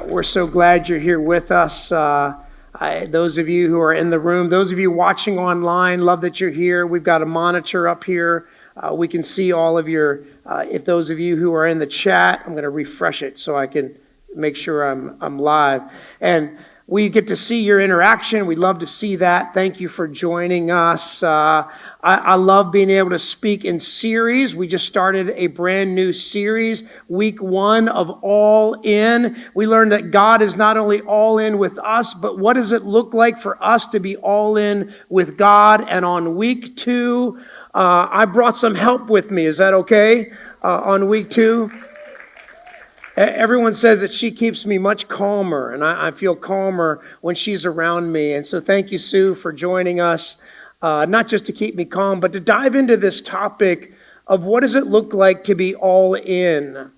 We're so glad you're here with us. Those of you who are in the room, those of you watching online, love that you're here. We've got a monitor up here. We can see all of your, if those of you who are in the chat, I'm going to refresh it so I can make sure I'm live. And we get to see your interaction. We love to see that. Thank you for joining us. I love being able to speak in series. We just started a brand new series, week 1 of All In. We learned that God is not only all in with us, but what does it look like for us to be all in with God? And on week 2, I brought some help with me. Is that okay? On week 2? Everyone says that she keeps me much calmer, and I feel calmer when she's around me. And so thank you, Sue, for joining us, not just to keep me calm, but to dive into this topic of what does it look like to be all in.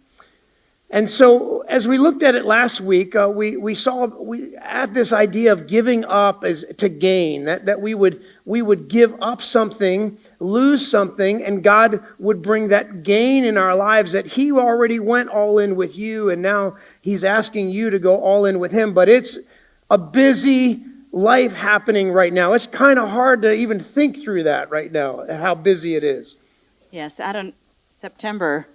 And so as we looked at it last week, we had this idea of giving up as to gain, that we would give up something, lose something, and God would bring that gain in our lives, that he already went all in with you, and now he's asking you to go all in with him. But it's a busy life happening right now. It's kind of hard to even think through that right now, how busy it is. Yes, September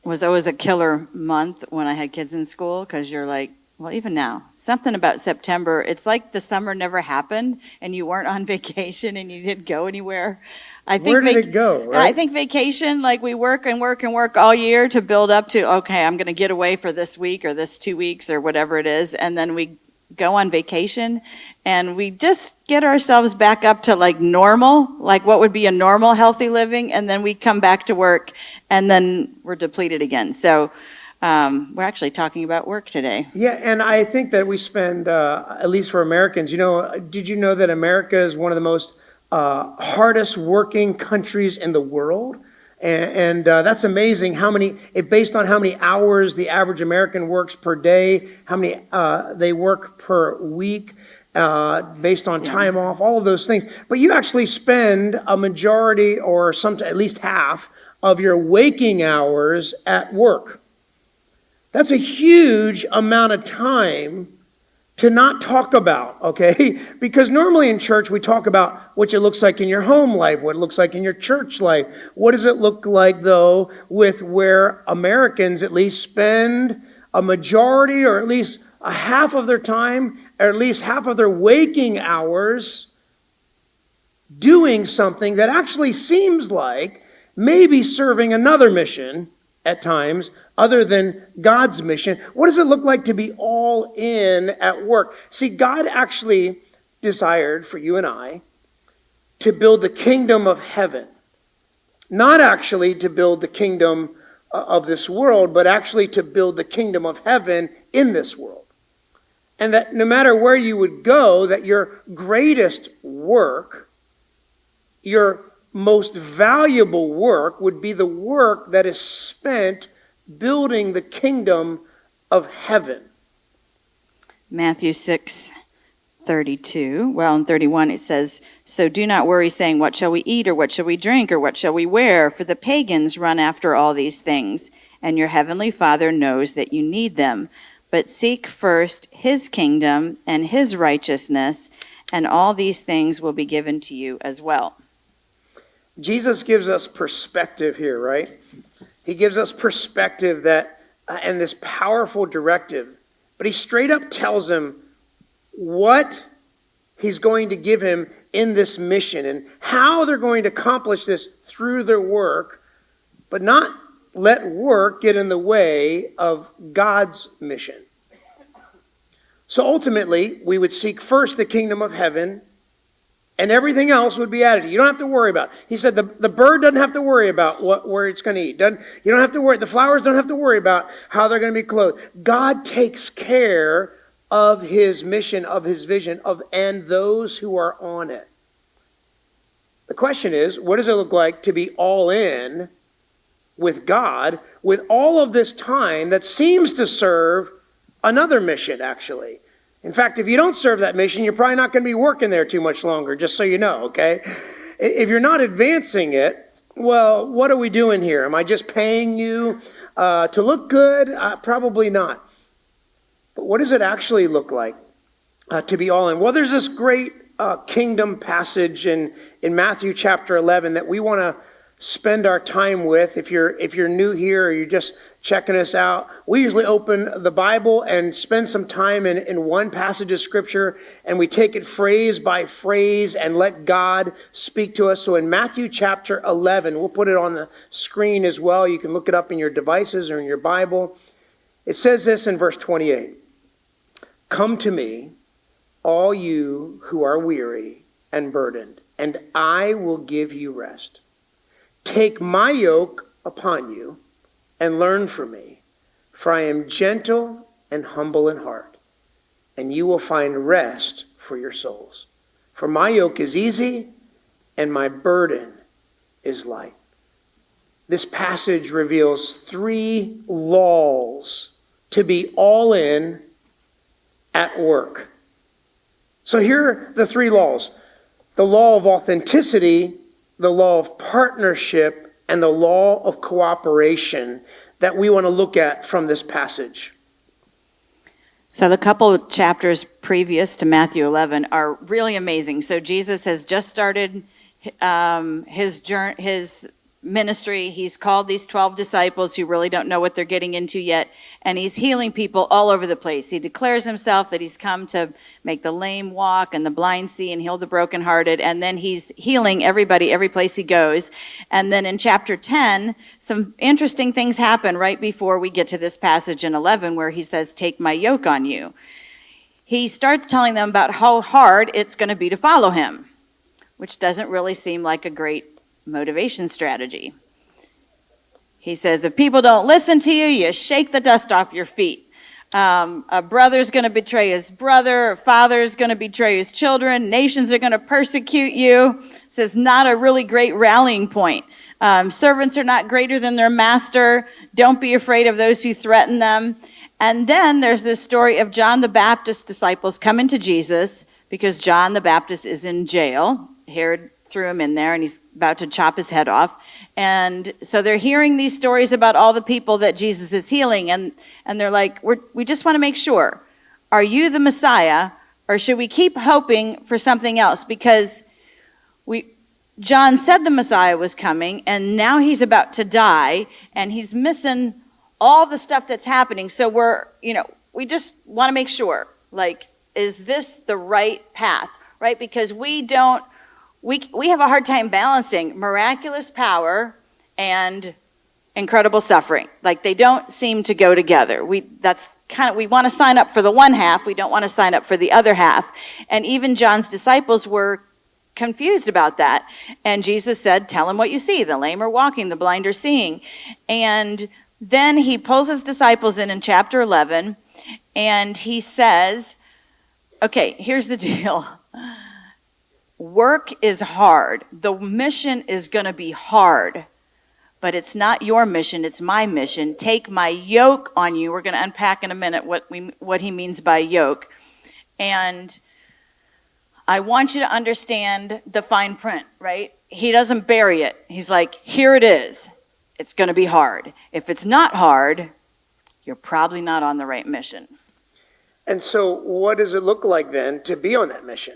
was always a killer month when I had kids in school, because you're like, well, even now, something about September, it's like the summer never happened and you weren't on vacation and you didn't go anywhere. Where did it go, right? I think vacation, like we work and work and work all year to build up to, okay, I'm going to get away for this week or this 2 weeks or whatever it is. And then we go on vacation and we just get ourselves back up to like normal, like what would be a normal healthy living. And then we come back to work and then we're depleted again. So we're actually talking about work today. Yeah, and I think that we spend, at least for Americans, did you know that America is one of the most hardest working countries in the world? And that's amazing based on how many hours the average American works per day, how many they work per week, based on time off, all of those things. But you actually spend a majority or at least half of your waking hours at work. That's a huge amount of time to not talk about, okay? Because normally in church, we talk about what it looks like in your home life, what it looks like in your church life. What does it look like, though, with where Americans at least spend a majority or at least a half of their time, or at least half of their waking hours doing something that actually seems like maybe serving another mission at times, other than God's mission? What does it look like to be all in at work? See, God actually desired for you and I to build the kingdom of heaven. Not actually to build the kingdom of this world, but actually to build the kingdom of heaven in this world. And that no matter where you would go, that your greatest work, your most valuable work would be the work that is spent building the kingdom of heaven. Matthew 6:32. Well, in 31 it says, "So do not worry, saying, what shall we eat, or what shall we drink, or what shall we wear? For the pagans run after all these things, and your heavenly Father knows that you need them. But seek first his kingdom and his righteousness, and all these things will be given to you as well." Jesus gives us perspective here, right? He gives us perspective and this powerful directive. But he straight up tells him what he's going to give him in this mission and how they're going to accomplish this through their work, but not let work get in the way of God's mission. So ultimately, we would seek first the kingdom of heaven, and everything else would be added. You don't have to worry about it. He said the bird doesn't have to worry about where it's going to eat. You don't have to worry. The flowers don't have to worry about how they're going to be clothed. God takes care of his mission, of his vision, and those who are on it. The question is, what does it look like to be all in with God with all of this time that seems to serve another mission, actually? In fact, if you don't serve that mission, you're probably not going to be working there too much longer, just so you know, okay? If you're not advancing it, well, what are we doing here? Am I just paying you to look good? Probably not. But what does it actually look like to be all in? Well, there's this great kingdom passage in Matthew chapter 11 that we want to spend our time with. If you're new here or you're just checking us out, we usually open the Bible and spend some time in one passage of scripture, and we take it phrase by phrase and let God speak to us. So in Matthew chapter 11, we'll put it on the screen as well. You can look it up in your devices or in your Bible. It says this in verse 28. Come to me, all you who are weary and burdened, and I will give you rest. Take my yoke upon you and learn from me, for I am gentle and humble in heart, and you will find rest for your souls. For my yoke is easy and my burden is light. This passage reveals 3 laws to be all in at work. So here are the 3 laws. The law of authenticity, the law of partnership, and the law of cooperation that we want to look at from this passage. So the couple of chapters previous to Matthew 11 are really amazing. So Jesus has just started his ministry. He's called these 12 disciples who really don't know what they're getting into yet, and he's healing people all over the place. He declares himself that he's come to make the lame walk and the blind see and heal the brokenhearted, and then he's healing everybody every place he goes. And then in chapter 10, some interesting things happen right before we get to this passage in 11 where he says, take my yoke on you. He starts telling them about how hard it's going to be to follow him, which doesn't really seem like a great motivation strategy. He says, if people don't listen to you, you shake the dust off your feet. A brother's going to betray his brother, a father's going to betray his children, nations are going to persecute you. It says, not a really great rallying point. Servants are not greater than their master. Don't be afraid of those who threaten them. And then there's this story of John the Baptist's disciples coming to Jesus because John the Baptist is in jail. Herod threw him in there and he's about to chop his head off. And so they're hearing these stories about all the people that Jesus is healing. And they're like, we just want to make sure, are you the Messiah, or should we keep hoping for something else? Because John said the Messiah was coming, and now he's about to die, and he's missing all the stuff that's happening. So we just want to make sure, like, is this the right path, right? Because we have a hard time balancing miraculous power and incredible suffering. Like, they don't seem to go together. We want to sign up for the one half. We don't want to sign up for the other half. And even John's disciples were confused about that. And Jesus said, tell them what you see. The lame are walking, the blind are seeing. And then he pulls his disciples in chapter 11, and he says, okay, here's the deal. Work is hard. The mission is going to be hard, but it's not your mission, it's my mission. Take my yoke on you. We're going to unpack in a minute what he means by yoke. And I want you to understand the fine print, right? He doesn't bury it. He's like, here it is. It's going to be hard. If it's not hard, you're probably not on the right mission. And so what does it look like then to be on that mission?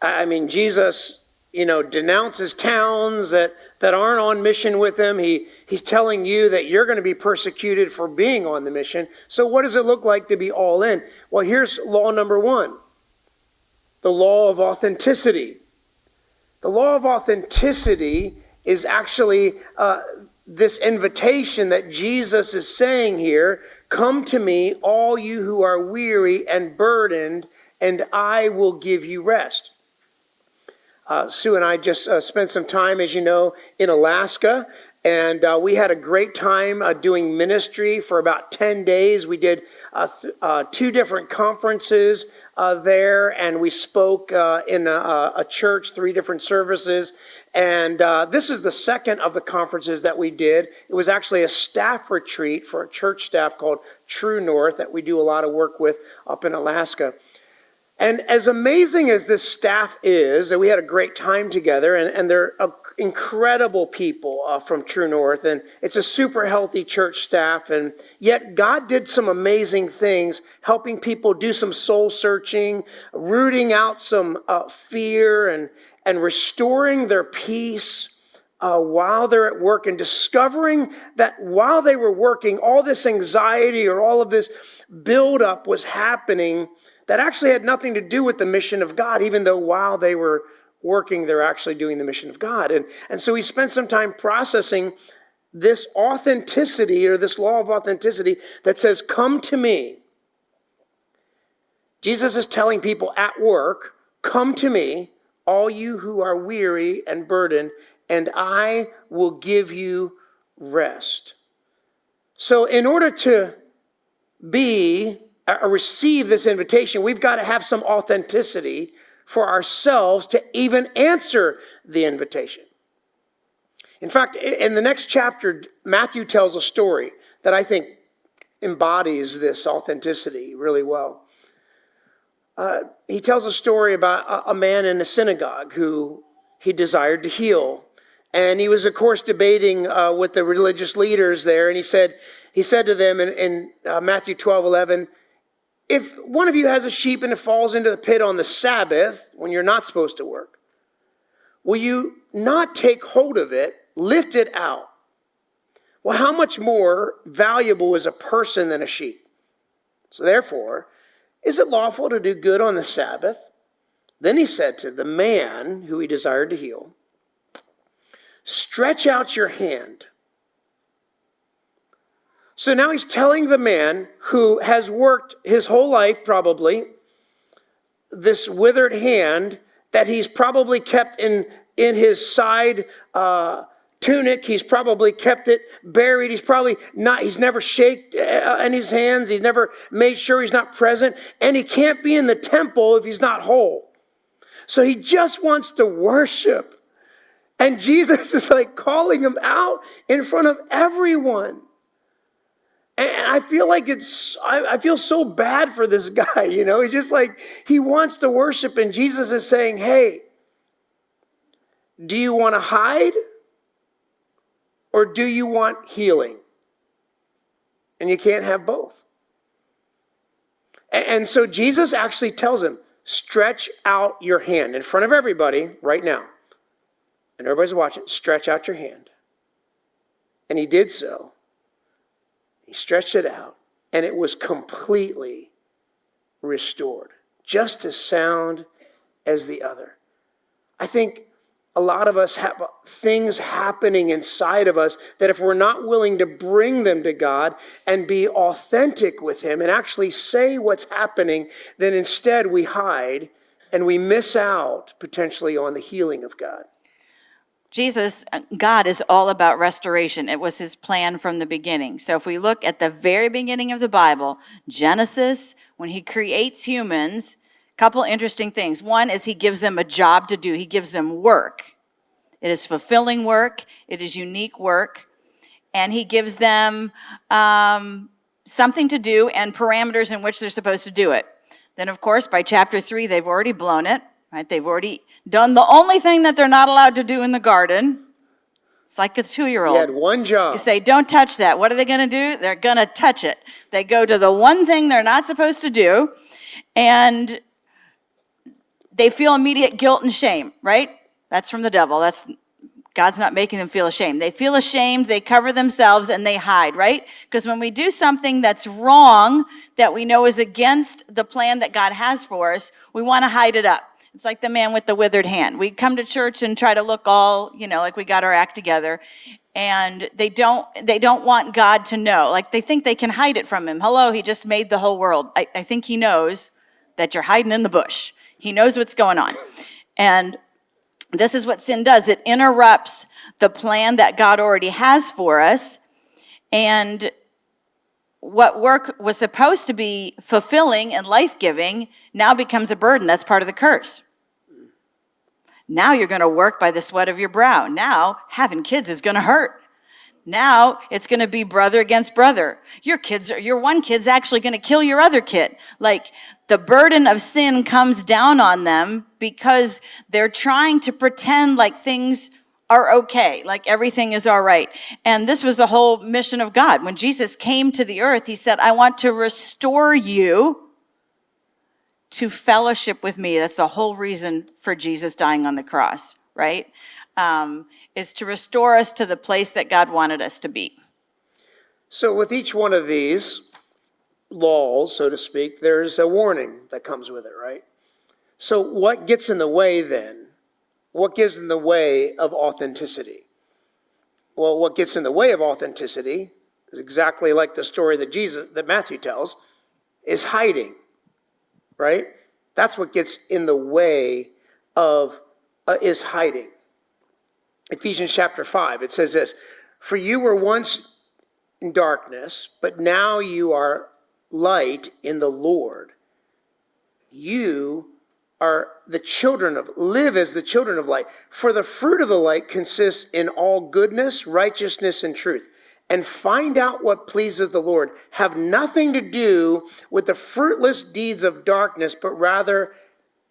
I mean, Jesus, denounces towns that aren't on mission with him. He's telling you that you're going to be persecuted for being on the mission. So what does it look like to be all in? Well, here's law number 1, the law of authenticity. The law of authenticity is actually this invitation that Jesus is saying here, come to me, all you who are weary and burdened, and I will give you rest. Sue and I just spent some time, as you know, in Alaska, and we had a great time doing ministry for about 10 days. We did 2 different conferences there, and we spoke in a church, 3 different services. And this is the second of the conferences that we did. It was actually a staff retreat for a church staff called True North that we do a lot of work with up in Alaska. And as amazing as this staff is, and we had a great time together, and they're incredible people from True North, and it's a super healthy church staff, and yet God did some amazing things, helping people do some soul searching, rooting out some fear, and restoring their peace while they're at work, and discovering that while they were working, all this anxiety or all of this buildup was happening that actually had nothing to do with the mission of God, even though while they were working, they're actually doing the mission of God. And so we spent some time processing this authenticity, or this law of authenticity that says, come to me. Jesus is telling people at work, come to me, all you who are weary and burdened, and I will give you rest. So in order to receive this invitation, we've got to have some authenticity for ourselves to even answer the invitation. In fact, in the next chapter, Matthew tells a story that I think embodies this authenticity really well. He tells a story about a man in a synagogue who he desired to heal. And he was, of course, debating with the religious leaders there. And he said to them in Matthew 12:11, if one of you has a sheep and it falls into the pit on the Sabbath, when you're not supposed to work, will you not take hold of it, lift it out? Well, how much more valuable is a person than a sheep? So therefore, is it lawful to do good on the Sabbath? Then he said to the man who he desired to heal, stretch out your hand. So now he's telling the man who has worked his whole life, probably, this withered hand that he's probably kept in his side tunic. He's probably kept it buried. He's never shaken any of his hands. He's never made sure he's not present. And he can't be in the temple if he's not whole. So he just wants to worship. And Jesus is like calling him out in front of everyone. And I feel like I feel so bad for this guy, you know. He wants to worship, and Jesus is saying, hey, do you want to hide? Or do you want healing? And you can't have both. And so Jesus actually tells him, stretch out your hand in front of everybody right now. And everybody's watching, stretch out your hand. And he did so. He stretched it out, and it was completely restored, just as sound as the other. I think a lot of us have things happening inside of us that if we're not willing to bring them to God and be authentic with him and actually say what's happening, then instead we hide and we miss out potentially on the healing of God. God is all about restoration. It was his plan from the beginning. So if we look at the very beginning of the Bible, Genesis, when he creates humans, a couple interesting things. One is he gives them a job to do. He gives them work. It is fulfilling work. It is unique work. And he gives them something to do and parameters in which they're supposed to do it. Then, of course, by chapter 3, they've already blown it. Right? They've already done the only thing that they're not allowed to do in the garden. It's like a 2-year-old. He had one job. You say, don't touch that. What are they going to do? They're going to touch it. They go to the one thing they're not supposed to do, and they feel immediate guilt and shame, right? That's from the devil. God's not making them feel ashamed. They feel ashamed, they cover themselves, and they hide, right? Because when we do something that's wrong, that we know is against the plan that God has for us, we want to hide it up. It's like the man with the withered hand. We come to church and try to look all, like we got our act together. And they don't want God to know. Like they think they can hide it from him. Hello, he just made the whole world. I think he knows that you're hiding in the bush. He knows what's going on. And this is what sin does. It interrupts the plan that God already has for us. And what work was supposed to be fulfilling and life-giving now becomes a burden. That's part of the curse. Now you're going to work by the sweat of your brow. Now having kids is going to hurt. Now it's going to be brother against brother. Your one kid's actually going to kill your other kid. Like, the burden of sin comes down on them because they're trying to pretend like things are okay, like everything is all right. And this was the whole mission of God. When Jesus came to the earth, he said, I want to restore you to fellowship with me. That's the whole reason for Jesus dying on the cross, right? Is to restore us to the place that God wanted us to be. So with each one of these laws, so to speak, there's a warning that comes with it, right? So what gets in the way then? What gets in the way of authenticity? Well, what gets in the way of authenticity is exactly like the story that Matthew tells, is hiding, right? That's what gets in the way of, is hiding. Ephesians chapter 5, it says this, for you were once in darkness, but now you are light in the Lord. You are live as the children of light. For the fruit of the light consists in all goodness, righteousness, and truth. And find out what pleases the Lord. Have nothing to do with the fruitless deeds of darkness, but rather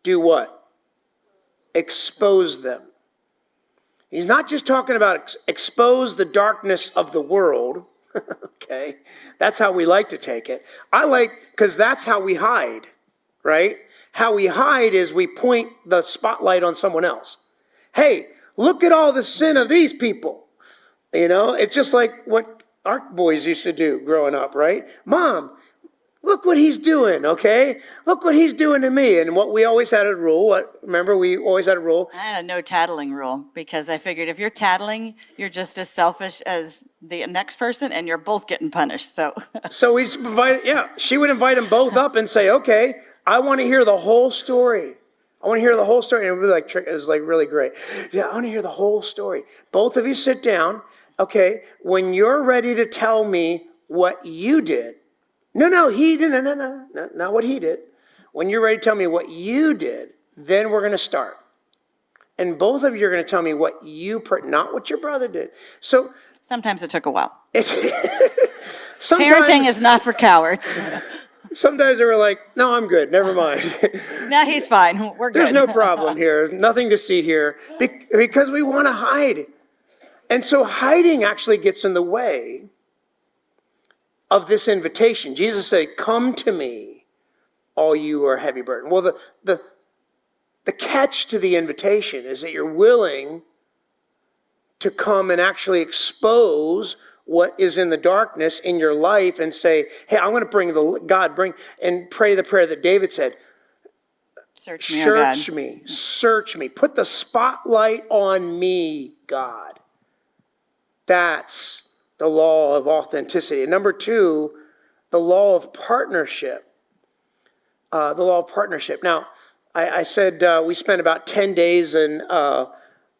do what? Expose them. He's not just talking about expose the darkness of the world. Okay, that's how we like to take it. Because that's how we hide, right? How we hide is we point the spotlight on someone else. Hey, look at all the sin of these people. You know, it's just like what our boys used to do growing up, right? Mom, look what he's doing, okay? Look what he's doing to me. And what we always had a rule, remember we always had a rule? I had a no tattling rule because I figured if you're tattling, you're just as selfish as the next person and you're both getting punished, so. So she would invite them both up and say, okay, I want to hear the whole story. I want to hear the whole story. And it was like really great. Yeah, I want to hear the whole story. Both of you sit down. Okay, when you're ready to tell me what you did, no, he didn't, no, not what he did. When you're ready to tell me what you did, then we're going to start. And both of you are going to tell me what not what your brother did. So sometimes it took a while. Sometimes, parenting is not for cowards. Sometimes they were like, no, I'm good, never mind. No, he's fine, we're good. There's no problem here, nothing to see here, because we want to hide. And so hiding actually gets in the way of this invitation. Jesus said, come to me, all you who are heavy burdened. Well, the catch to the invitation is that you're willing to come and actually expose what is in the darkness in your life and say, hey, I want to bring and pray the prayer that David said. Search me, oh God. Search me. Put the spotlight on me, God. That's the law of authenticity. And number 2, the law of partnership. Now, I said we spent about 10 days in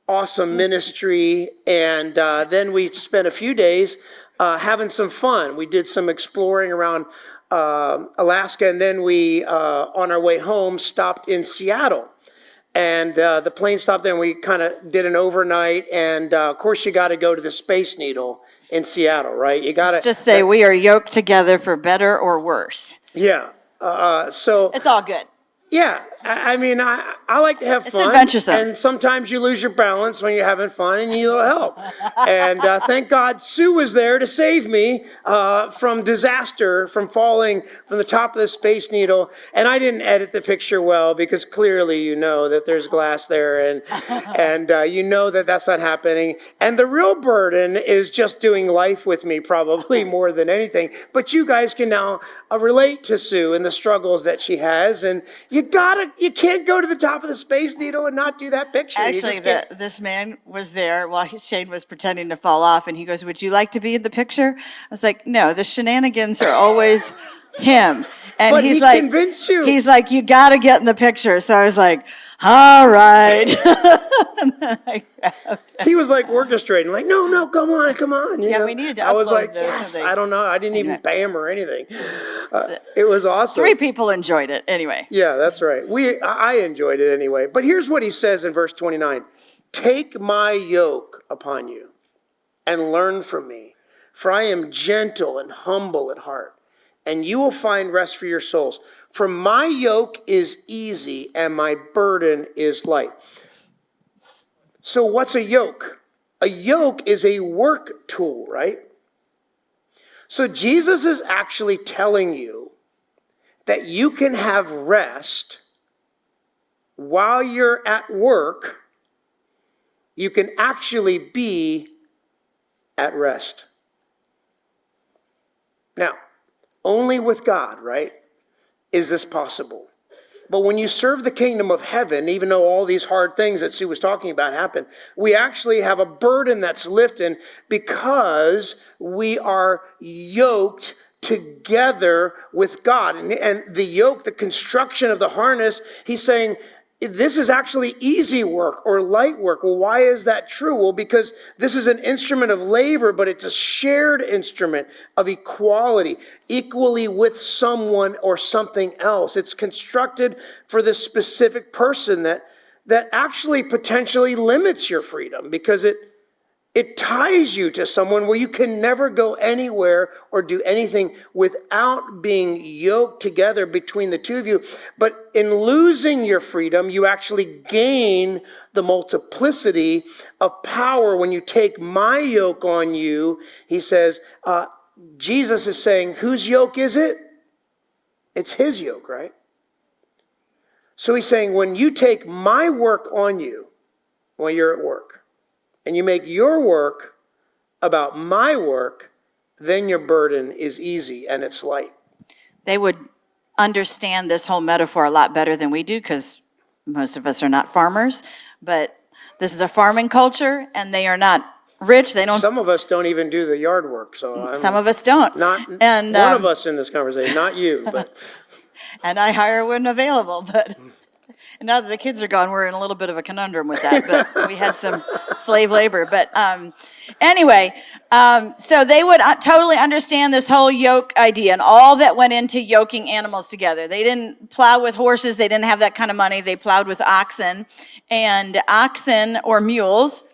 awesome ministry, and then we spent a few days having some fun. We did some exploring around Alaska, and then we, on our way home, stopped in Seattle. And the plane stopped there, and we kind of did an overnight. And of course, you got to go to the Space Needle in Seattle, right? You got to just say we are yoked together for better or worse. Yeah. So it's all good. Yeah, I mean, I like to have fun. It's adventuresome. And sometimes you lose your balance when you're having fun and you need a little help. And thank God Sue was there to save me from disaster, from falling from the top of the Space Needle. And I didn't edit the picture well because clearly you know that there's glass there and you know that that's not happening. And the real burden is just doing life with me probably more than anything. But you guys can now relate to Sue and the struggles that she has. And you can't go to the top of the Space Needle and not do that picture. Actually, this man was there while Shane was pretending to fall off, and he goes, would you like to be in the picture? I was like, no, the shenanigans are always him. And but he's he like, convinced you. He's like, you got to get in the picture. So I was like, all right. He was like orchestrating, like, no, come on. You know? We needed to upload I was like, those yes, so I don't know. I didn't even pay him or anything. It was awesome. 3 people enjoyed it anyway. Yeah, that's right. I enjoyed it anyway. But here's what he says in verse 29. Take my yoke upon you. and learn from me, for I am gentle and humble at heart, and you will find rest for your souls. For my yoke is easy and my burden is light. So what's a yoke? A yoke is a work tool, right? So Jesus is actually telling you that you can have rest while you're at work. You can actually be at rest. Now, only with God, right, is this possible. But when you serve the kingdom of heaven, even though all these hard things that Sue was talking about happen, we actually have a burden that's lifted because we are yoked together with God. And the yoke, the construction of the harness, he's saying, this is actually easy work or light work. Well, why is that true? Well, because this is an instrument of labor, but it's a shared instrument of equality, equally with someone or something else. It's constructed for this specific person that actually potentially limits your freedom because it ties you to someone where you can never go anywhere or do anything without being yoked together between the two of you. But in losing your freedom, you actually gain the multiplicity of power when you take my yoke on you. He says, Jesus is saying, whose yoke is it? It's his yoke, right? So he's saying, when you take my work on you while you're at work, and you make your work about my work, then your burden is easy and it's light. They would understand this whole metaphor a lot better than we do because most of us are not farmers, but this is a farming culture and they are not rich. They don't. Some of us don't even do the yard work. Some of us don't. Not and one of us in this conversation, not you, but. And I hire when available, but. And now that the kids are gone, we're in a little bit of a conundrum with that, but we had some slave labor. But anyway, so they would totally understand this whole yoke idea and all that went into yoking animals together. They didn't plow with horses. They didn't have that kind of money. They plowed with oxen. And oxen or mules,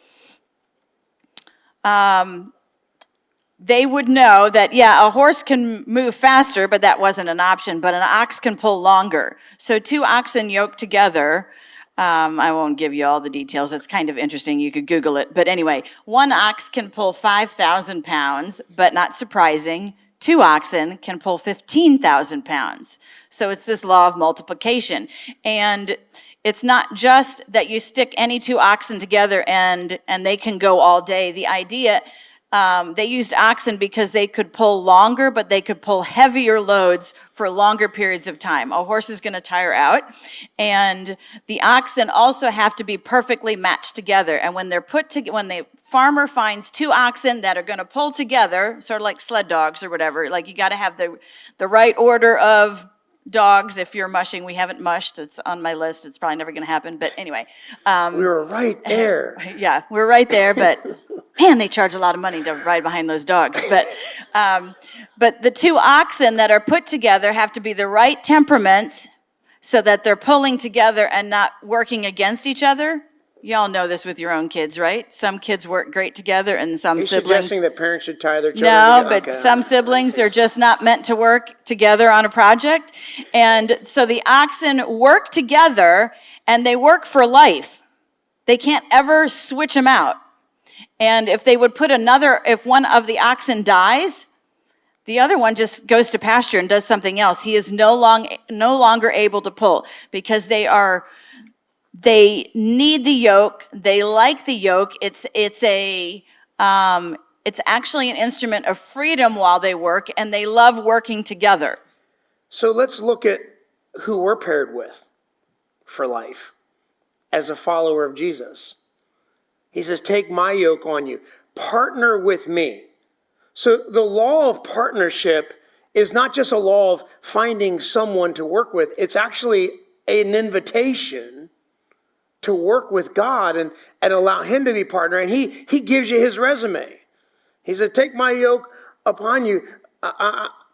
they would know that, yeah, a horse can move faster, but that wasn't an option, but an ox can pull longer. So 2 oxen yoked together, I won't give you all the details. It's kind of interesting. You could Google it. But anyway, 1 ox can pull 5,000 pounds, but not surprising, 2 oxen can pull 15,000 pounds. So it's this law of multiplication. And it's not just that you stick any 2 oxen together and they can go all day. The idea, they used oxen because they could pull longer, but they could pull heavier loads for longer periods of time. A horse is going to tire out, and the oxen also have to be perfectly matched together. And when they're when the farmer finds 2 oxen that are going to pull together, sort of like sled dogs or whatever, like you got to have the right order of dogs. If you're mushing, we haven't mushed. It's on my list. It's probably never going to happen. But anyway, we were right there. Yeah, we're right there. But man, they charge a lot of money to ride behind those dogs. But the 2 oxen that are put together have to be the right temperaments so that they're pulling together and not working against each other. Y'all know this with your own kids, right? Some kids work great together and some Are you siblings. suggesting that parents should tie their children No, together? but some siblings are just not meant to work together on a project. And so the oxen work together and they work for life. They can't ever switch them out. And if they would if one of the oxen dies, the other one just goes to pasture and does something else. He is no longer able to pull because they need the yoke. They like the yoke. It's actually an instrument of freedom while they work, and they love working together. So let's look at who we're paired with for life as a follower of Jesus. He says, take my yoke on you. Partner with me. So the law of partnership is not just a law of finding someone to work with. It's actually an invitation to work with God and allow him to be partner. And he gives you his resume. He says, take my yoke upon you,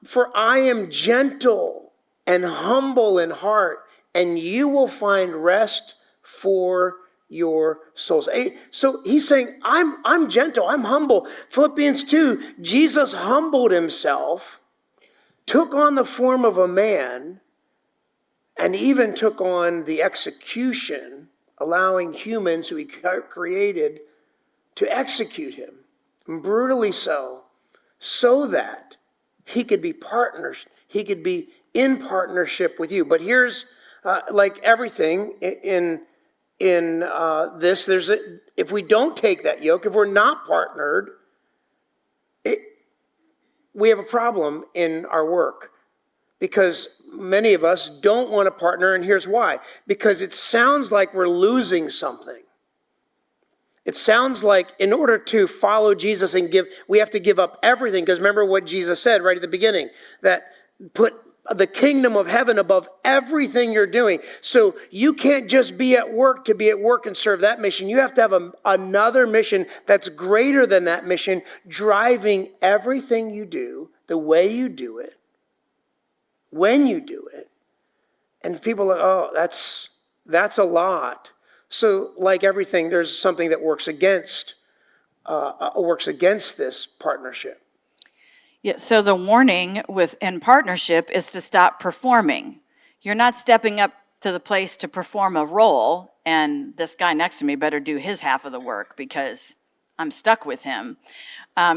for I am gentle and humble in heart, and you will find rest for your souls. So he's saying, I'm gentle, I'm humble. Philippians 2, Jesus humbled himself, took on the form of a man, and even took on the execution, allowing humans who he created to execute him, brutally so that he could be partners, he could be in partnership with you. But here's, like everything in this, if we don't take that yoke, if we're not partnered, we have a problem in our work. Because many of us don't want to partner, and here's why. Because it sounds like we're losing something. It sounds like in order to follow Jesus and we have to give up everything. Because remember what Jesus said right at the beginning, that put the kingdom of heaven above everything you're doing. So you can't just be at work to be at work and serve that mission. You have to have another mission that's greater than that mission, driving everything you do, the way you do it, when you do it. And people are, oh, that's a lot. So like everything, there's something that works against this partnership. Yeah, so the warning in partnership is to stop performing. You're not stepping up to the place to perform a role, and this guy next to me better do his half of the work because I'm stuck with him.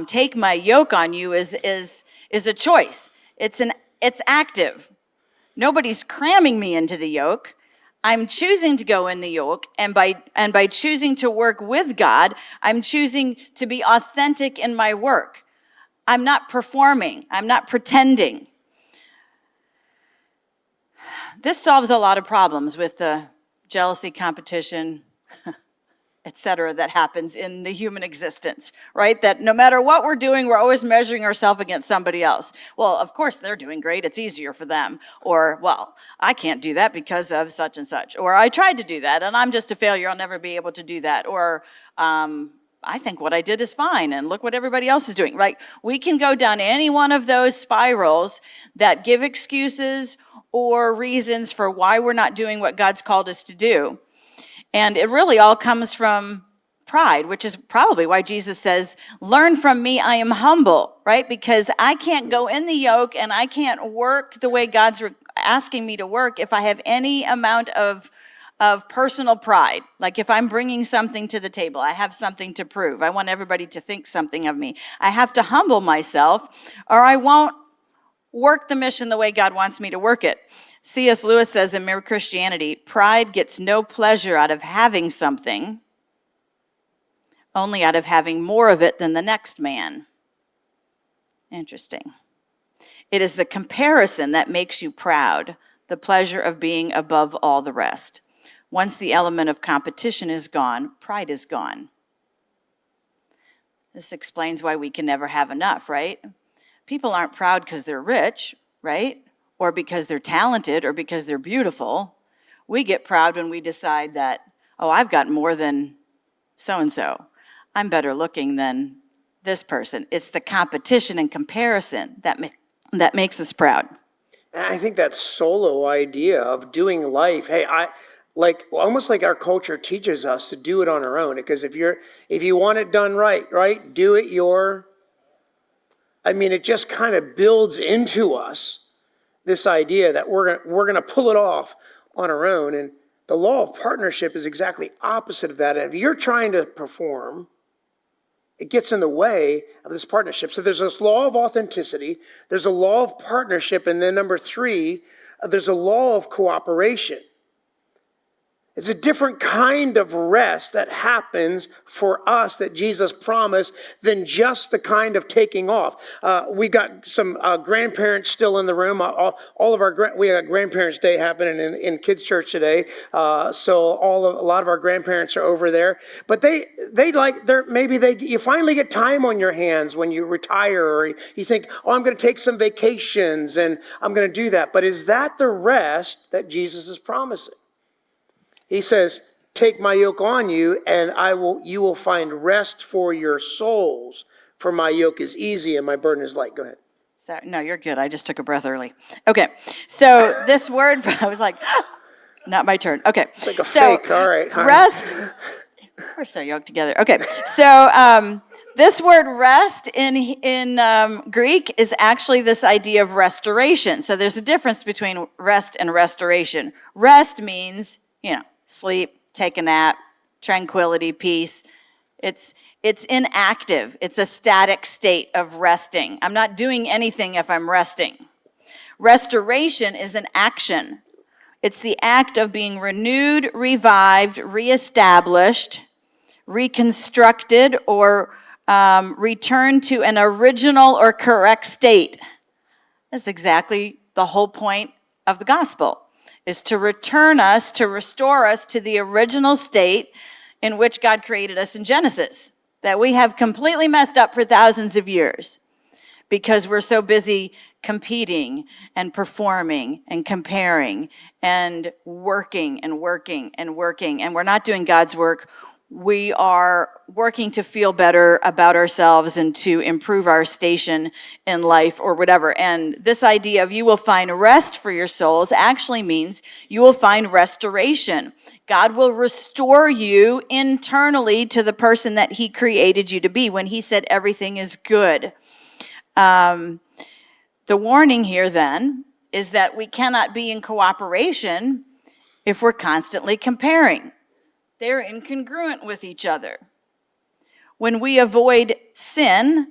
Take my yoke on you is a choice. It's active. Nobody's cramming me into the yoke. I'm choosing to go in the yoke, and by choosing to work with God, I'm choosing to be authentic in my work. I'm not performing. I'm not pretending. This solves a lot of problems with the jealousy, competition, etc. that happens in the human existence, right? That no matter what we're doing, we're always measuring ourselves against somebody else. Well, of course, they're doing great. It's easier for them. Or, well, I can't do that because of such and such. Or I tried to do that, and I'm just a failure. I'll never be able to do that. Or, I think what I did is fine, and look what everybody else is doing. Like, we can go down any one of those spirals that give excuses or reasons for why we're not doing what God's called us to do. And it really all comes from pride, which is probably why Jesus says, learn from me, I am humble, right? Because I can't go in the yoke and I can't work the way God's asking me to work if I have any amount of personal pride. Like if I'm bringing something to the table, I have something to prove. I want everybody to think something of me. I have to humble myself or I won't work the mission the way God wants me to work it. C.S. Lewis says in Mere Christianity, pride gets no pleasure out of having something, only out of having more of it than the next man. Interesting. It is the comparison that makes you proud, the pleasure of being above all the rest. Once the element of competition is gone, pride is gone. This explains why we can never have enough, right? People aren't proud because they're rich, right? Or because they're talented or because they're beautiful. We get proud when we decide that, oh, I've got more than so-and-so. I'm better looking than this person. It's the competition and comparison that makes us proud. And I think that solo idea of doing life, hey, almost like our culture teaches us to do it on our own. Because if you want it done right, do it it just kind of builds into us this idea that we're gonna pull it off on our own. And the law of partnership is exactly opposite of that. And if you're trying to perform, it gets in the way of this partnership. So there's this law of authenticity, there's a law of partnership, and then number 3, there's a law of cooperation. It's a different kind of rest that happens for us that Jesus promised than just the kind of taking off. We got some grandparents still in the room. We got Grandparents' Day happening in kids' church today. So a lot of our grandparents are over there. But you finally get time on your hands when you retire, or you think, oh, I'm going to take some vacations and I'm going to do that. But is that the rest that Jesus is promising? He says, take my yoke on you and you will find rest for your souls. For my yoke is easy and my burden is light. Go ahead. So, no, you're good. I just took a breath early. Okay. So this word, I was like, not my turn. Okay. It's like a fake. All right. Rest. We're so yoked together. Okay. So this word rest in Greek is actually this idea of restoration. So there's a difference between rest and restoration. Rest means, sleep, take a nap, tranquility, peace. It's inactive. It's a static state of resting. I'm not doing anything if I'm resting. Restoration is an action. It's the act of being renewed, revived, reestablished, reconstructed, or returned to an original or correct state. That's exactly the whole point of the gospel, is to return us, to restore us to the original state in which God created us in Genesis, that we have completely messed up for thousands of years because we're so busy competing and performing and comparing and working and working and working, and we're not doing God's work. We are working to feel better about ourselves and to improve our station in life or whatever. And this idea of you will find rest for your souls actually means you will find restoration. God will restore you internally to the person that he created you to be when he said everything is good. The warning here then is that we cannot be in cooperation if we're constantly comparing. They're incongruent with each other. When we avoid sin,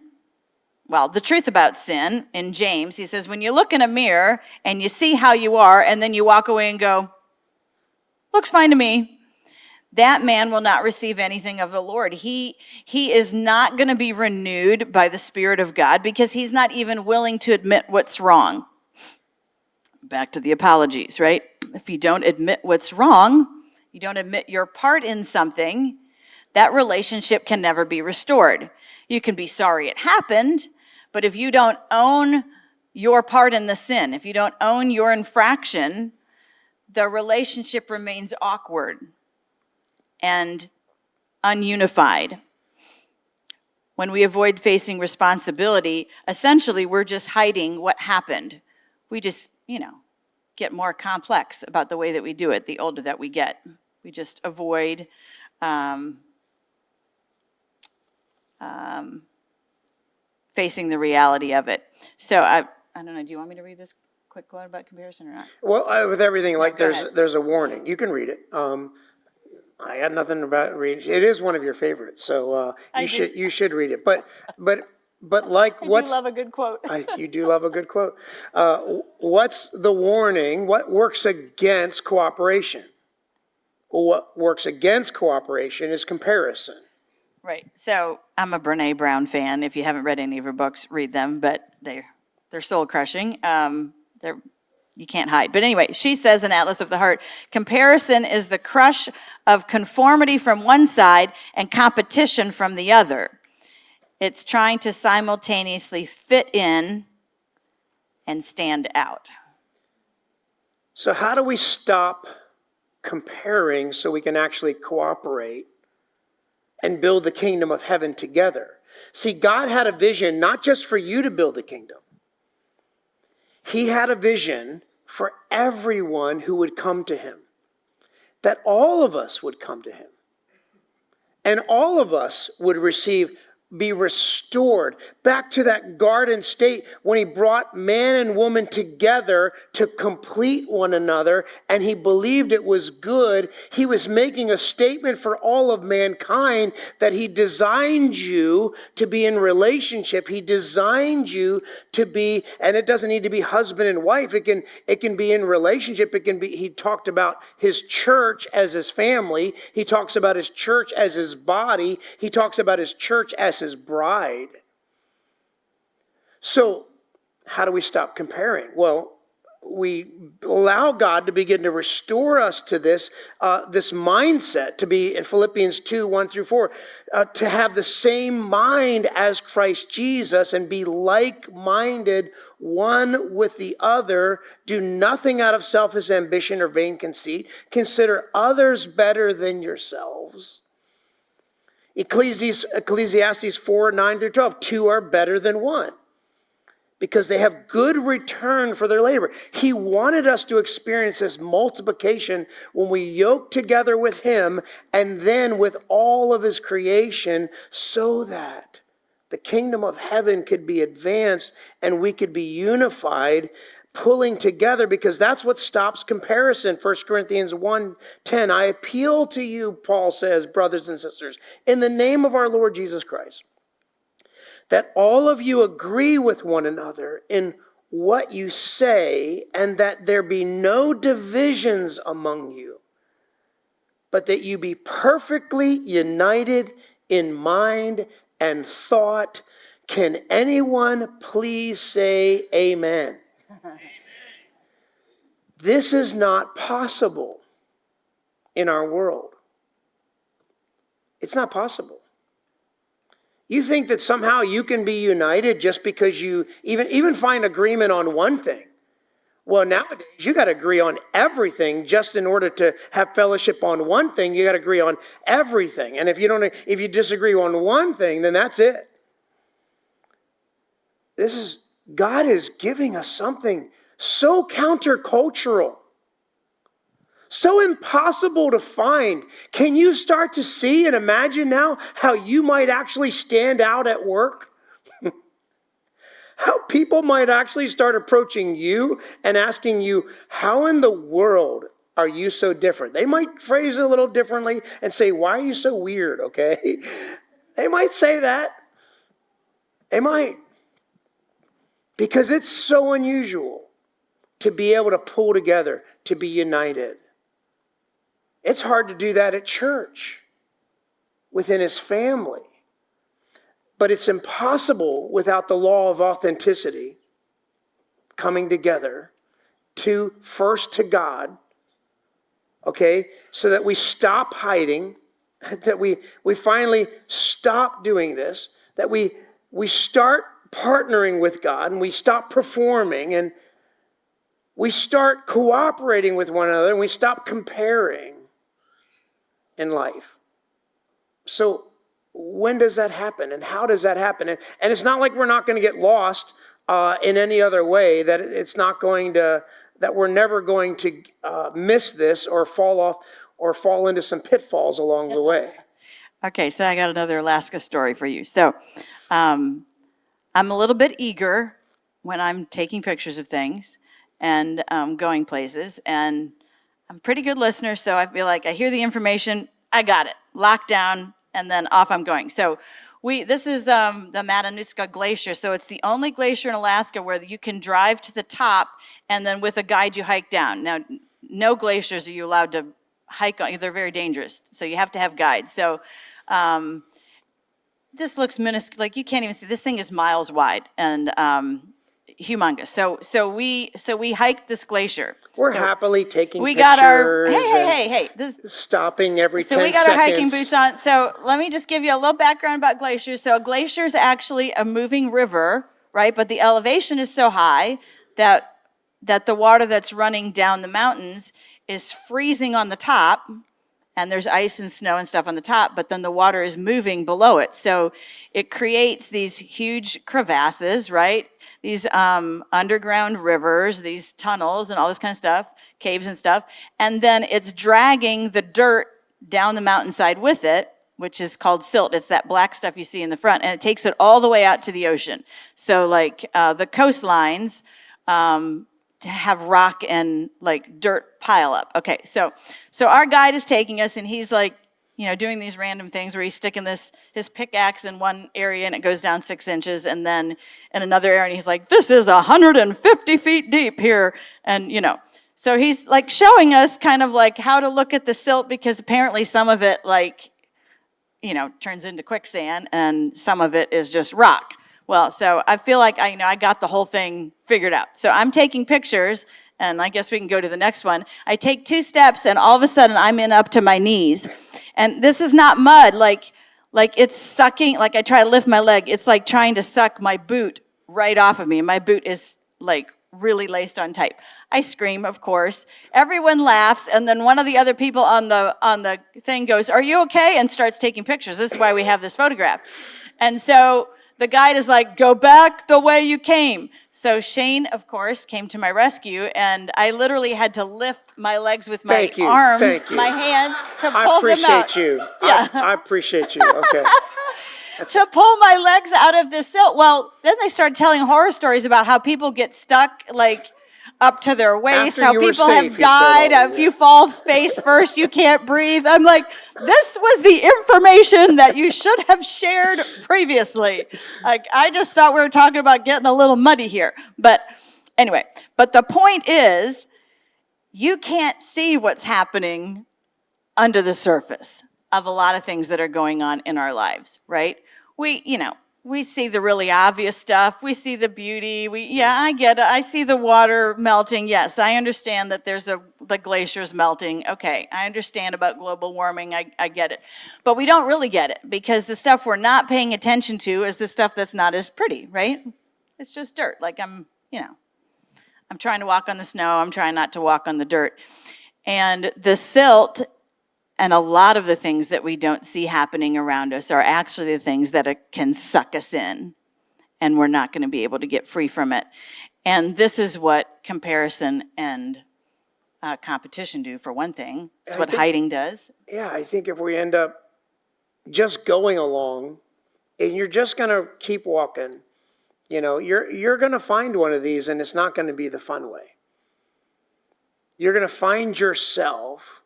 well, the truth about sin in James, he says, when you look in a mirror and you see how you are and then you walk away and go, looks fine to me, that man will not receive anything of the Lord. He is not going to be renewed by the Spirit of God because he's not even willing to admit what's wrong. Back to the apologies, right? If you don't admit what's wrong, you don't admit your part in something, that relationship can never be restored. You can be sorry it happened, but if you don't own your part in the sin, if you don't own your infraction, the relationship remains awkward and ununified. When we avoid facing responsibility, essentially we're just hiding what happened. We just, get more complex about the way that we do it the older that we get. We just avoid facing the reality of it. So I don't know, do you want me to read this quick quote about comparison or not? Well, with everything, like go ahead. there's a warning. You can read it. I got nothing about reading. It is one of your favorites, so you should read it. But like what's I do love a good quote. you do love a good quote. What's the warning? What works against cooperation? What works against cooperation is comparison. Right. So I'm a Brene Brown fan. If you haven't read any of her books, read them. But they're soul crushing. You can't hide. But anyway, she says in Atlas of the Heart, comparison is the crush of conformity from one side and competition from the other. It's trying to simultaneously fit in and stand out. So how do we stop comparing so we can actually cooperate and build the kingdom of heaven together? See, God had a vision not just for you to build the kingdom. He had a vision for everyone who would come to him, that all of us would come to him, and all of us would be restored back to that garden state when he brought man and woman together to complete one another, and he believed it was good. He was making a statement for all of mankind that he designed you to be in relationship. He designed you to be, and it doesn't need to be husband and wife. It can be in relationship. He talked about his church as his family. He talks about his church as his body. He talks about his church as his bride. So how do we stop comparing? Well, we allow God to begin to restore us to this mindset, to be in Philippians 2, 1-4, to have the same mind as Christ Jesus and be like-minded one with the other. Do nothing out of selfish ambition or vain conceit. Consider others better than yourselves. Ecclesiastes 4, 9-12, two are better than one, because they have good return for their labor. He wanted us to experience this multiplication when we yoke together with him and then with all of his creation, so that the kingdom of heaven could be advanced and we could be unified, pulling together, because that's what stops comparison. 1 Corinthians 1:10, I appeal to you, Paul says, brothers and sisters, in the name of our Lord Jesus Christ, that all of you agree with one another in what you say, and that there be no divisions among you, but that you be perfectly united in mind and thought. Can anyone please say amen? This is not possible in our world. It's not possible. You think that somehow you can be united just because you even find agreement on one thing. Well, nowadays you got to agree on everything just in order to have fellowship on one thing. You got to agree on everything. And if you disagree on one thing, then that's it. God is giving us something so countercultural, so impossible to find. Can you start to see and imagine now how you might actually stand out at work? How people might actually start approaching you and asking you, how in the world are you so different? They might phrase it a little differently and say, why are you so weird, okay? They might say that. They might. Because it's so unusual to be able to pull together, to be united. It's hard to do that at church, within his family. But it's impossible without the law of authenticity coming together first to God, okay? So that we stop hiding, that we finally stop doing this, that we start partnering with God, and we stop performing, and we start cooperating with one another, and we stop comparing in life. So when does that happen, and how does that happen? And it's not like we're not going to get lost in any other way, that it's not going to, that we're never going to miss this or fall off or fall into some pitfalls along the way. Okay, so I got another Alaska story for you. So I'm a little bit eager when I'm taking pictures of things and going places, and I'm a pretty good listener, so I feel like I hear the information, I got it, locked down, and then off I'm going. So this is the Matanuska Glacier, so it's the only glacier in Alaska where you can drive to the top, and then with a guide you hike down. Now, no glaciers are you allowed to hike on, they're very dangerous, so you have to have guides. So this looks minuscule, like you can't even see, this thing is miles wide, and humongous. So we hiked this glacier. We're happily taking we pictures. Got our hey. Stopping every 10 seconds. So we got our hiking boots on. So let me just give you a little background about glaciers. So a glacier is actually a moving river, right? But the elevation is so high that the water that's running down the mountains is freezing on the top, and there's ice and snow and stuff on the top, but then the water is moving below it. So it creates these huge crevasses, right? These underground rivers, these tunnels and all this kind of stuff, caves and stuff. And then it's dragging the dirt down the mountainside with it, which is called silt. It's that black stuff you see in the front, and it takes it all the way out to the ocean. So like the coastlines to have rock and like dirt pile up. Okay, so our guide is taking us, and he's like, doing these random things where he's sticking his pickaxe in one area and it goes down 6 inches, and then in another area, and he's like, this is 150 feet deep here. And, so he's like showing us kind of like how to look at the silt, because apparently some of it turns into quicksand and some of it is just rock. Well, so I feel like I got the whole thing figured out. So I'm taking pictures, and I guess we can go to the next one. I take 2 steps, and all of a sudden I'm in up to my knees. And this is not mud, like it's sucking, like I try to lift my leg, it's like trying to suck my boot right off of me. My boot is like really laced on tight. I scream, of course. Everyone laughs, and then one of the other people on the thing goes, "Are you okay?" and starts taking pictures. This is why we have this photograph. And so the guide is like, go back the way you came. So Shane, of course, came to my rescue, and I literally had to lift my legs with my Thank you. arms, Thank you. my hands to I pull them out. appreciate you. Yeah. I appreciate you. Okay. To pull my legs out of the silt. Well, then they started telling horror stories about how people get stuck, like, up to their waist, After how you were people safe, have you died. said, "Oh, If you fall face first, you can't breathe." I'm like, this was the information that you should have shared previously. Like, I just thought we were talking about getting a little muddy here. But anyway, but the point is, you can't see what's happening under the surface of a lot of things that are going on in our lives, right? We see the really obvious stuff. We see the beauty. I get it. I see the water melting. Yes, I understand that the glaciers melting. Okay, I understand about global warming. I get it. But we don't really get it because the stuff we're not paying attention to is the stuff that's not as pretty, right? It's just dirt. Like I'm trying to walk on the snow. I'm trying not to walk on the dirt. And the silt and a lot of the things that we don't see happening around us are actually the things that can suck us in, and we're not going to be able to get free from it. And this is what comparison and competition do, for one thing. It's what hiding does. Yeah, I think if we end up just going along and you're just going to keep walking, you're going to find one of these, and it's not going to be the fun way. You're going to find yourself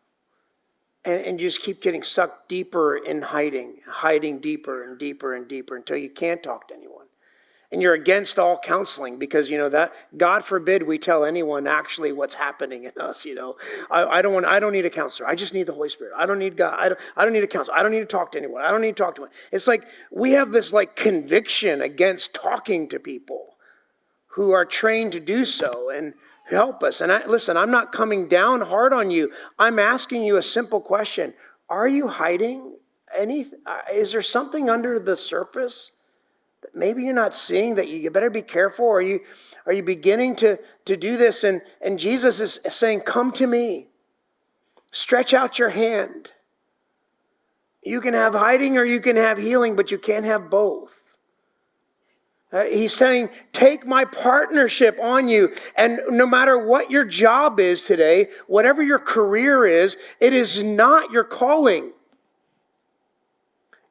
and you just keep getting sucked deeper in hiding deeper and deeper and deeper until you can't talk to anyone. And you're against all counseling because, that God forbid we tell anyone actually what's happening in us, I don't need a counselor. I just need the Holy Spirit. I don't need God. I don't need a counselor. I don't need to talk to anyone. I don't need to talk to anyone. It's like we have this conviction against talking to people who are trained to do so and help us. And listen, I'm not coming down hard on you. I'm asking you a simple question. Are you hiding anything? Is there something under the surface that maybe you're not seeing that you better be careful? Are you beginning to do this? And Jesus is saying, come to me. Stretch out your hand. You can have hiding or you can have healing, but you can't have both. He's saying, take my partnership on you. And no matter what your job is today, whatever your career is, it is not your calling.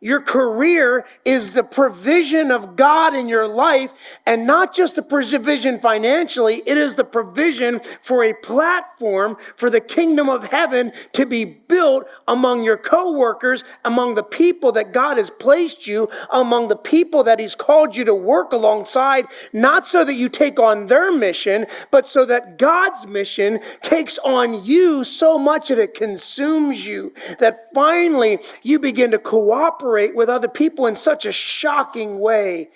Your career is the provision of God in your life, and not just the provision financially, it is the provision for a platform for the kingdom of heaven to be built among your co-workers, among the people that God has placed you, among the people that He's called you to work alongside, not so that you take on their mission, but so that God's mission takes on you so much that it consumes you, that finally you begin to cooperate with other people in such a shocking way.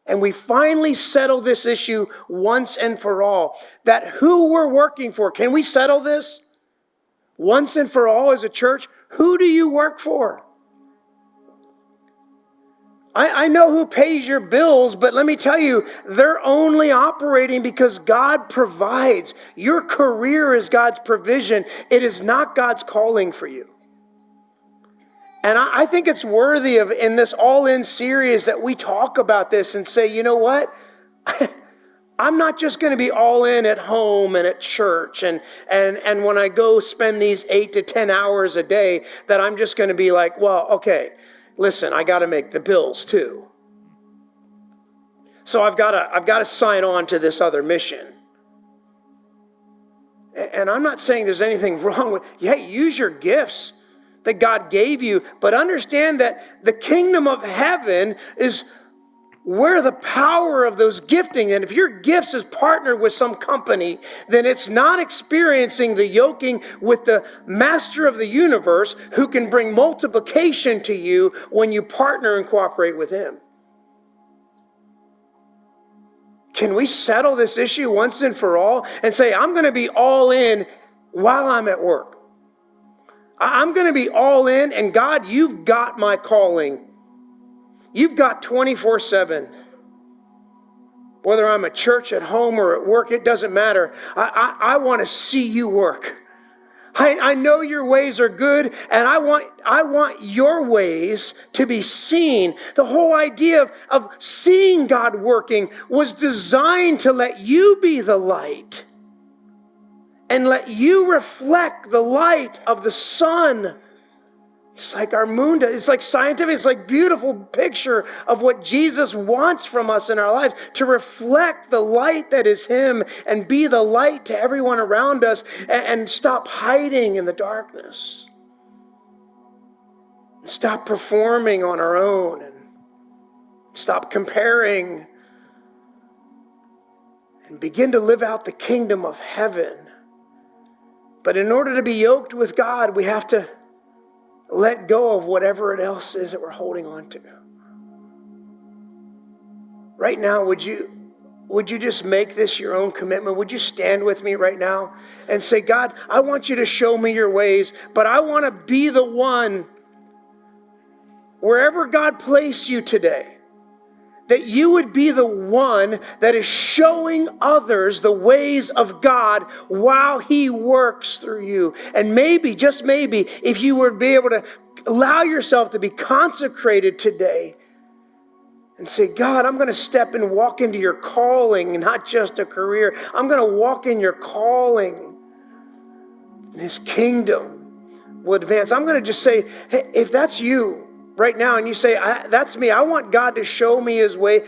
And we finally settle this issue once and for all, that who we're working for. Can we settle this once and for all as a church? Who do you work for? I know who pays your bills, but let me tell you, they're only operating because God provides. Your career is God's provision. It is not God's calling for you. And I think it's worthy of, in this all-in series, that we talk about this and say, you know what? I'm not just going to be all in at home and at church and when I go spend these 8 to 10 hours a day, that I'm just going to be like, well, okay, listen, I got to make the bills too. So I've got to sign on to this other mission. And I'm not saying there's anything wrong with, use your gifts that God gave you, but understand that the kingdom of heaven is where the power of those gifting, and if your gifts is partnered with some company, then it's not experiencing the yoking with the master of the universe who can bring multiplication to you when you partner and cooperate with him. Can we settle this issue once and for all and say, I'm going to be all in while I'm at work? I'm going to be all in, and God, you've got my calling. You've got 24/7. Whether I'm at church, at home, or at work, it doesn't matter. I want to see you work. I know your ways are good, and I want your ways to be seen. The whole idea of seeing God working was designed to let you be the light and let you reflect the light of the sun. It's like our moon does. It's like scientific. It's like beautiful picture of what Jesus wants from us in our lives, to reflect the light that is him and be the light to everyone around us, and stop hiding in the darkness. Stop performing on our own and stop comparing and begin to live out the kingdom of heaven. But in order to be yoked with God, we have to let go of whatever it else is that we're holding on to. Right now, would you just make this your own commitment? Would you stand with me right now and say, God, I want you to show me your ways, but I want to be the one, wherever God placed you today, that you would be the one that is showing others the ways of God while he works through you. And maybe, just maybe, if you would be able to allow yourself to be consecrated today and say, God, I'm going to step and walk into your calling, not just a career. I'm going to walk in your calling, and his kingdom will advance. I'm going to just say, hey, if that's you right now, and you say, that's me, I want God to show me his way.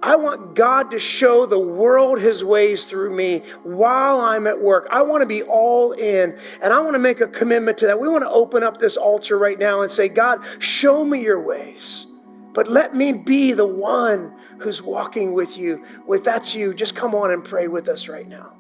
I want God to show the world his ways through me while I'm at work. I want to be all in, and I want to make a commitment to that. We want to open up this altar right now and say, God, show me your ways, but let me be the one who's walking with you. If that's you, just come on and pray with us right now.